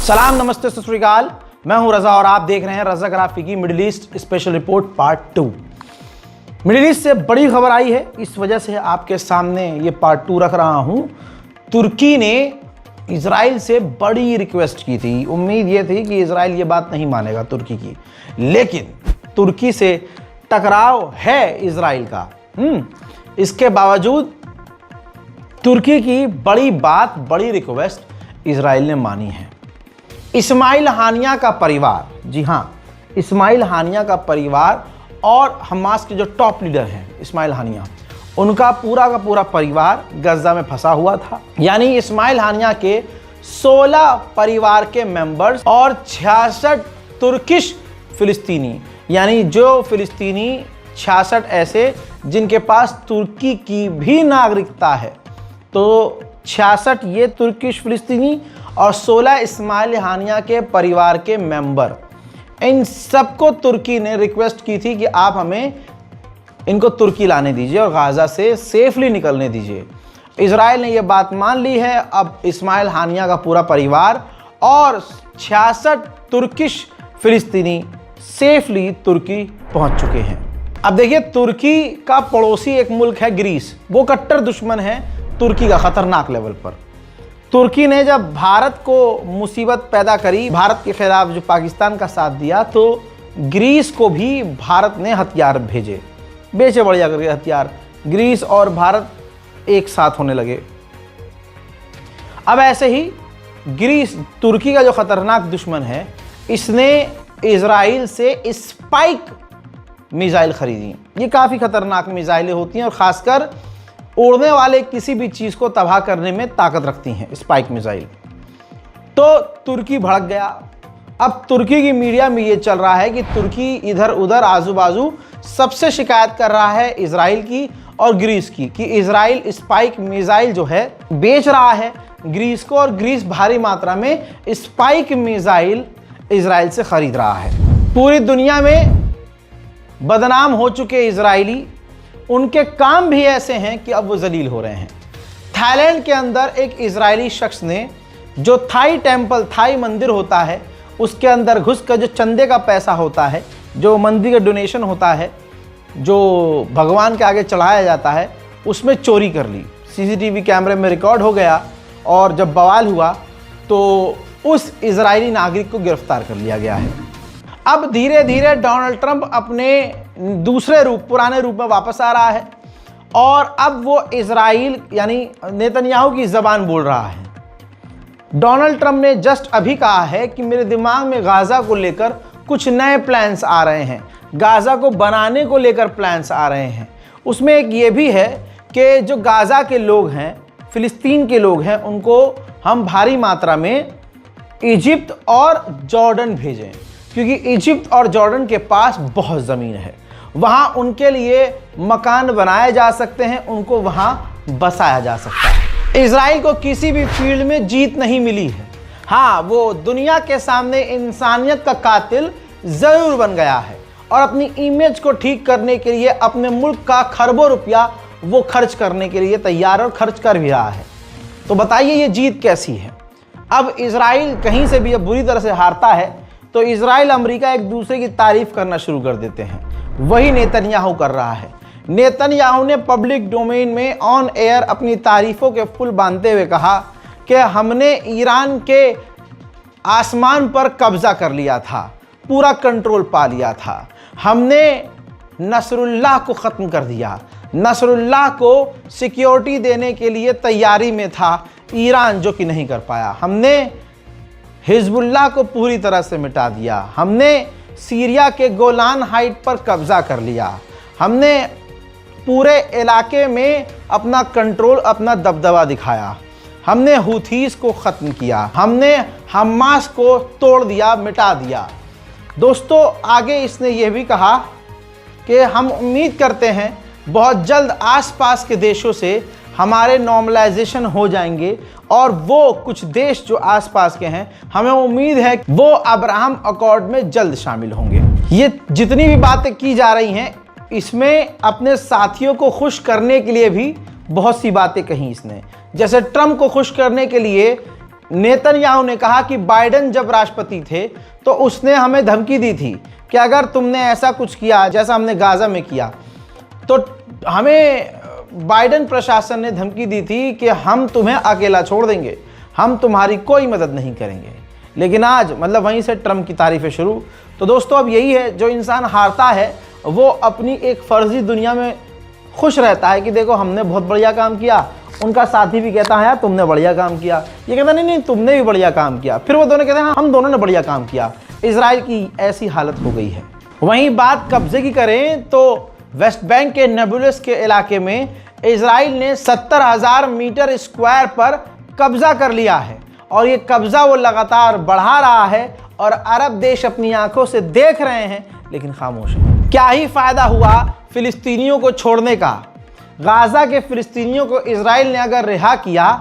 सलाम, नमस्ते, सत श्री अकाल। मैं हूं रजा और आप देख रहे हैं रजा ग्राफी की middle east special report part 2। Middle east से बड़ी खबर आई है, इस वजह से आपके सामने ये पार्ट 2 रख रहा हूं। तुर्की ने इजराइल से बड़ी रिक्वेस्ट की थी। उम्मीद ये थी कि इजराइल ये बात नहीं मानेगा तुर्की की, लेकिन तुर्की से टकराव है इजराइल का। इसके बावजूद तुर्की की बड़ी बात, बड़ी रिक्वेस्ट इजराइल ने मानी है। इस्माइल हानिया का परिवार, जी हाँ, इस्माइल हानिया का परिवार और हमास के जो टॉप लीडर हैं इस्माइल हानिया, उनका पूरा का पूरा परिवार गजा में फंसा हुआ था। यानी इस्माइल हानिया के 16 परिवार के मेंबर्स और 66 तुर्किश फिलिस्तीनी, यानी जो फिलिस्तीनी 66 ऐसे जिनके पास तुर्की की भी नागरिकता है। तो 66 ये तुर्किश फिलिस्तीनी और 16 इस्माइल हानिया के परिवार के मेंबर, इन सबको तुर्की ने रिक्वेस्ट की थी कि आप हमें इनको तुर्की लाने दीजिए और गाज़ा से सेफली निकलने दीजिए। इजराइल ने यह बात मान ली है। अब इस्माइल हानिया का पूरा परिवार और 66 तुर्किश फिलिस्तीनी सेफली तुर्की पहुंच चुके हैं। अब देखिए, तुर्की का पड़ोसी एक मुल्क है ग्रीस, वो कट्टर दुश्मन है तुर्की का, खतरनाक लेवल पर। तुर्की ने जब भारत को मुसीबत पैदा करी, भारत के खिलाफ जो पाकिस्तान का साथ दिया, तो ग्रीस को भी भारत ने हथियार भेजे, बेचे बढ़िया करके हथियार। ग्रीस और भारत एक साथ होने लगे। अब ऐसे ही ग्रीस, तुर्की का जो खतरनाक दुश्मन है, इसने इजराइल से स्पाइक मिसाइल खरीदी। ये काफ़ी खतरनाक मिसाइलें होती हैं और ख़ासकर उड़ने वाले किसी भी चीज़ को तबाह करने में ताकत रखती हैं स्पाइक मिसाइल। तो तुर्की भड़क गया। अब तुर्की की मीडिया में ये चल रहा है कि तुर्की इधर उधर आजू बाजू सबसे शिकायत कर रहा है इजराइल की और ग्रीस की, कि इजराइल स्पाइक मिसाइल जो है बेच रहा है ग्रीस को, और ग्रीस भारी मात्रा में स्पाइक मिसाइल इजराइल से खरीद रहा है। पूरी दुनिया में बदनाम हो चुके इजरायली, उनके काम भी ऐसे हैं कि अब वो जलील हो रहे हैं। थाईलैंड के अंदर एक इजरायली शख्स ने, जो थाई टेम्पल, थाई मंदिर होता है, उसके अंदर घुस कर जो चंदे का पैसा होता है, जो मंदिर का डोनेशन होता है, जो भगवान के आगे चढ़ाया जाता है, उसमें चोरी कर ली। सीसीटीवी कैमरे में रिकॉर्ड हो गया और जब बवाल हुआ तो उस इजरायली नागरिक को गिरफ्तार कर लिया गया है। अब धीरे धीरे डोनाल्ड ट्रंप अपने दूसरे रूप, पुराने रूप में वापस आ रहा है और अब वो इजराइल यानी नेतन्याहू की ज़बान बोल रहा है। डोनाल्ड ट्रंप ने जस्ट अभी कहा है कि मेरे दिमाग में गाज़ा को लेकर कुछ नए प्लान्स आ रहे हैं, गाज़ा को बनाने को लेकर प्लान्स आ रहे हैं। उसमें एक ये भी है कि जो गाज़ा के लोग हैं, फ़िलिस्तीन के लोग हैं, उनको हम भारी मात्रा में इजिप्ट और जॉर्डन भेजें, क्योंकि इजिप्ट और जॉर्डन के पास बहुत ज़मीन है। वहाँ उनके लिए मकान बनाए जा सकते हैं, उनको वहाँ बसाया जा सकता है। इजराइल को किसी भी फील्ड में जीत नहीं मिली है। हाँ, वो दुनिया के सामने इंसानियत का कातिल ज़रूर बन गया है और अपनी इमेज को ठीक करने के लिए अपने मुल्क का खरबों रुपया वो खर्च करने के लिए तैयार और खर्च कर भी रहा है। तो बताइए ये जीत कैसी है? अब इजराइल कहीं से भी अब बुरी तरह से हारता है तो इजराइल अमेरिका एक दूसरे की तारीफ करना शुरू कर देते हैं। वही नेतन्याहू कर रहा है। नेतन्याहू ने पब्लिक डोमेन में ऑन एयर अपनी तारीफों के फुल बांधते हुए कहा कि हमने ईरान के आसमान पर कब्जा कर लिया था, पूरा कंट्रोल पा लिया था, हमने नसरुल्लाह को ख़त्म कर दिया, नसरुल्लाह को सिक्योरिटी देने के लिए तैयारी में था ईरान, जो कि नहीं कर पाया, हमने हिजबुल्लाह को पूरी तरह से मिटा दिया, हमने सीरिया के गोलान हाइट पर कब्जा कर लिया, हमने पूरे इलाके में अपना कंट्रोल, अपना दबदबा दिखाया, हमने हुथीस को ख़त्म किया, हमने हमास को तोड़ दिया, मिटा दिया। दोस्तों, आगे इसने यह भी कहा कि हम उम्मीद करते हैं बहुत जल्द आसपास के देशों से हमारे नॉर्मलाइजेशन हो जाएंगे और वो कुछ देश जो आसपास के हैं, हमें उम्मीद है वो अब्राहम अकॉर्ड में जल्द शामिल होंगे। ये जितनी भी बातें की जा रही हैं, इसमें अपने साथियों को खुश करने के लिए भी बहुत सी बातें कही इसने। जैसे ट्रंप को खुश करने के लिए नेतन्याहू ने कहा कि बाइडेन जब राष्ट्रपति थे तो उसने हमें धमकी दी थी कि अगर तुमने ऐसा कुछ किया जैसा हमने गाजा में किया तो हमें बाइडेन प्रशासन ने धमकी दी थी कि हम तुम्हें अकेला छोड़ देंगे, हम तुम्हारी कोई मदद नहीं करेंगे। लेकिन आज मतलब वहीं से ट्रंप की तारीफें शुरू। तो दोस्तों अब यही है, जो इंसान हारता है वो अपनी एक फर्जी दुनिया में खुश रहता है कि देखो हमने बहुत बढ़िया काम किया, उनका साथी भी कहता है यार तुमने बढ़िया काम किया, ये कहता नहीं नहीं तुमने भी बढ़िया काम किया, फिर वो दोनों कहते हैं हाँ हम दोनों ने बढ़िया काम किया। इजराइल की ऐसी हालत हो गई है। वहीं बात कब्जे की करें तो वेस्ट बैंक के नेबुलस के इलाके में इजराइल ने 70,000 मीटर स्क्वायर पर कब्जा कर लिया है और ये कब्जा वो लगातार बढ़ा रहा है और अरब देश अपनी आंखों से देख रहे हैं लेकिन खामोश है। क्या ही फायदा हुआ फिलिस्तीनियों को छोड़ने का। गाजा के फिलिस्तीनियों को इजराइल ने अगर रिहा किया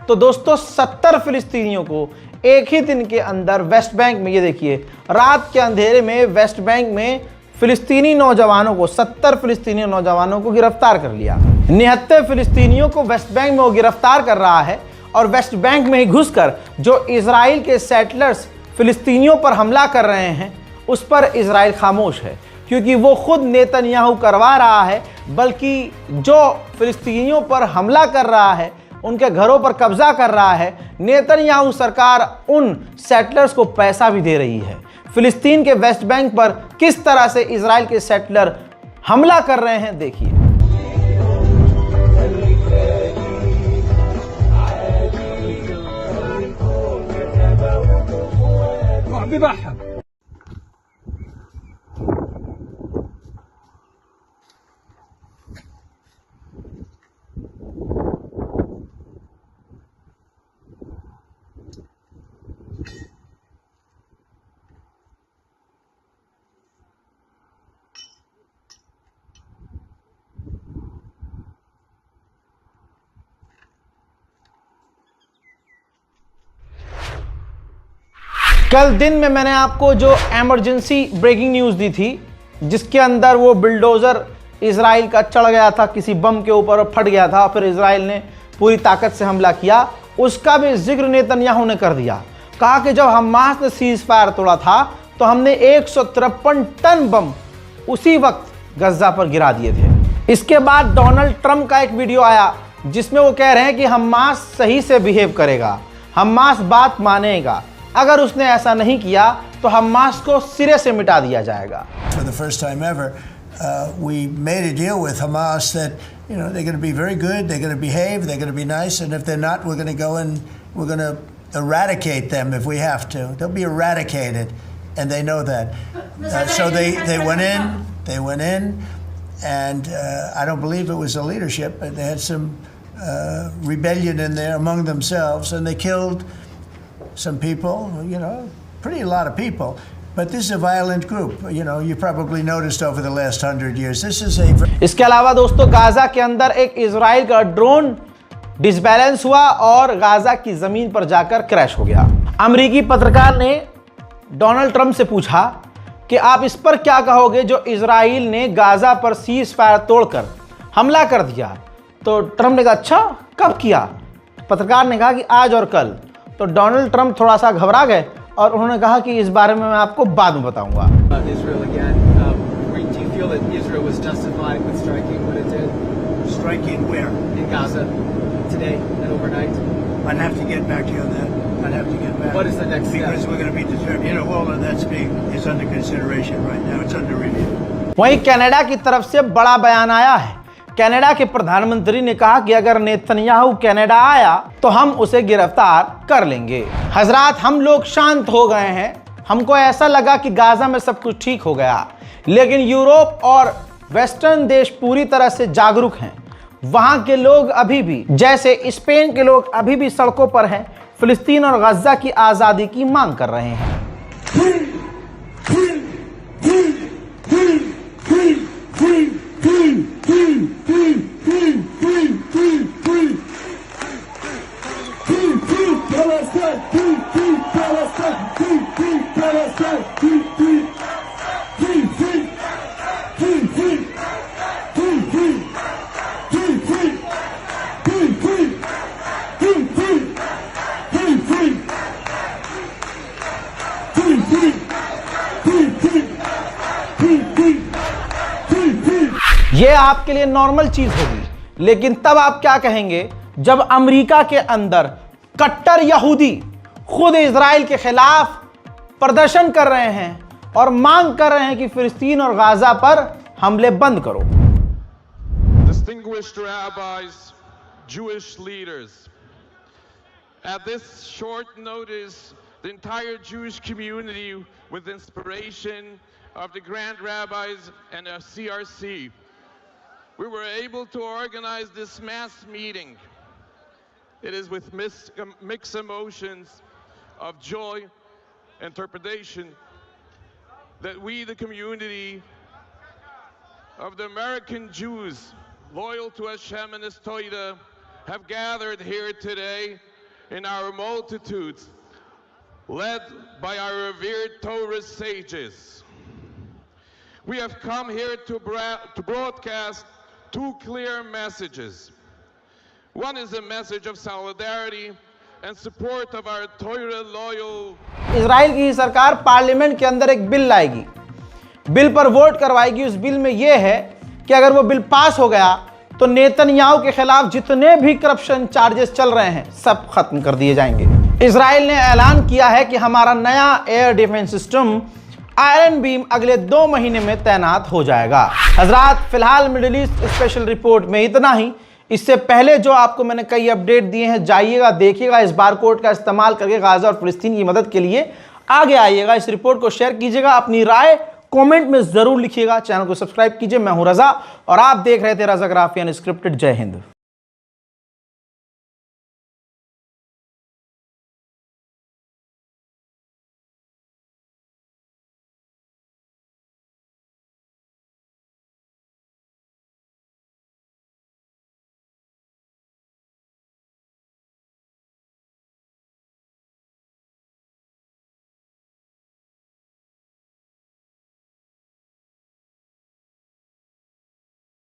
तो दोस्तों 70 फिलिस्तीनियों को एक ही दिन के अंदर वेस्ट बैंक में, ये देखिए रात के अंधेरे में वेस्ट बैंक में फिलिस्तीनी नौजवानों को 70 फिलिस्तीनी नौजवानों को गिरफ्तार कर लिया। 69 फिलिस्तीनियों को वेस्ट बैंक में वो गिरफ्तार कर रहा है और वेस्ट बैंक में ही घुसकर जो इजराइल के सेटलर्स फिलिस्तीनियों पर हमला कर रहे हैं उस पर इजराइल खामोश है, क्योंकि वो खुद नेतन्याहू करवा रहा है, बल्कि जो फिलिस्तीनियों पर हमला कर रहा है, उनके घरों पर कब्जा कर रहा है, नेतन्याहू सरकार उन सेटलर्स को पैसा भी दे रही है। फिलिस्तीन के वेस्ट बैंक पर किस तरह से इजराइल के सेटलर हमला कर रहे हैं देखिए। कल दिन में मैंने आपको जो इमरजेंसी ब्रेकिंग न्यूज़ दी थी जिसके अंदर वो बिल्डोज़र इजराइल का चढ़ गया था किसी बम के ऊपर और फट गया था, फिर इजराइल ने पूरी ताकत से हमला किया, उसका भी जिक्र नेतन्याहू ने कर दिया। कहा कि जब हमास ने सीज फायर तोड़ा था तो हमने 153 टन बम उसी वक्त गजा पर गिरा दिए थे। इसके बाद डोनाल्ड ट्रंप का एक वीडियो आया जिसमें वो कह रहे हैं कि हमास सही से बिहेव करेगा, हमास बात मानेगा, अगर उसने ऐसा नहीं किया तो हमास को सिरे से मिटा दिया जाएगा। For the first time ever, we made a deal with Hamas that they're going to be very good, they're going to behave, they're going to be nice, and if they're not, we're going to go and we're going to eradicate them if we have to. They'll be eradicated, and they know that. So they went in, and I don't believe it was the leadership, but they had some rebellion in there among themselves, and they killed some people, a lot of people. But this is a violent group. You probably noticed over the last 100 years. This is a... इसके अलावा दोस्तों Gaza के अंदर एक Israel का drone disbalance हुआ और Gaza की जमीन पर जाकर क्रैश हो गया। अमेरिकी पत्रकार ने डोनाल्ड ट्रंप से पूछा कि आप इस पर क्या कहोगे जो इजराइल ने गाजा पर सीज फायर तोड़कर हमला कर दिया। तो ट्रंप ने कहा अच्छा कब किया। पत्रकार ने कहा कि आज और कल। तो डोनाल्ड ट्रंप थोड़ा सा घबरा गए और उन्होंने कहा कि इस बारे में मैं आपको बाद में बताऊंगा। वहीं कनाडा की तरफ से बड़ा बयान आया है। कनाडा के प्रधानमंत्री ने कहा कि अगर नेतन्याहू कनाडा आया तो हम उसे गिरफ्तार कर लेंगे। हजरात हम लोग शांत हो गए हैं, हमको ऐसा लगा कि गाजा में सब कुछ ठीक हो गया, लेकिन यूरोप और वेस्टर्न देश पूरी तरह से जागरूक हैं। वहां के लोग अभी भी, जैसे स्पेन के लोग अभी भी सड़कों पर हैं, फिलिस्तीन और गजा की आज़ादी की मांग कर रहे हैं। ये आपके लिए नॉर्मल चीज होगी, लेकिन तब आप क्या कहेंगे जब अमेरिका के अंदर कट्टर यहूदी खुद इजराइल के खिलाफ प्रदर्शन कर रहे हैं और मांग कर रहे हैं कि फिलिस्तीन और गाजा पर हमले बंद करो। Distinguished rabbis, Jewish leaders, at this short notice, the entire Jewish community, with inspiration of the Grand Rabbis and the CRC, we were able to organize this mass meeting. It is with mixed emotions of joy and trepidation that we, the community of the American Jews loyal to Hashem and His Torah, have gathered here today in our multitudes, led by our revered Torah sages. We have come here to broadcast two clear messages. One is a message of solidarity and support of our Torah loyal. Israel की सरकार parliament के अंदर एक bill लाएगी, bill पर vote करवाएगी। उस bill में यह है कि अगर वो बिल पास हो गया तो नेतन्याहू के खिलाफ जितने भी करप्शन चार्जेस चल रहे हैं सब खत्म कर दिए जाएंगे। इजराइल ने ऐलान किया है कि हमारा नया air defence system iron beam अगले 2 महीने में तैनात हो जाएगा। हजरात, फिलहाल मिडिल ईस्ट स्पेशल रिपोर्ट में इतना ही। इससे पहले जो आपको मैंने कई अपडेट दिए हैं, जाइएगा देखिएगा, इस बारकोड का इस्तेमाल करके गाजा और फिलिस्तीन की मदद के लिए आगे आइएगा। इस रिपोर्ट को शेयर कीजिएगा, अपनी राय कमेंट में जरूर लिखिएगा। चैनल को सब्सक्राइब कीजिए। मैं हूं रजा और आप देख रहे थे रजाग्राफी अनस्क्रिप्टेड। जय हिंद।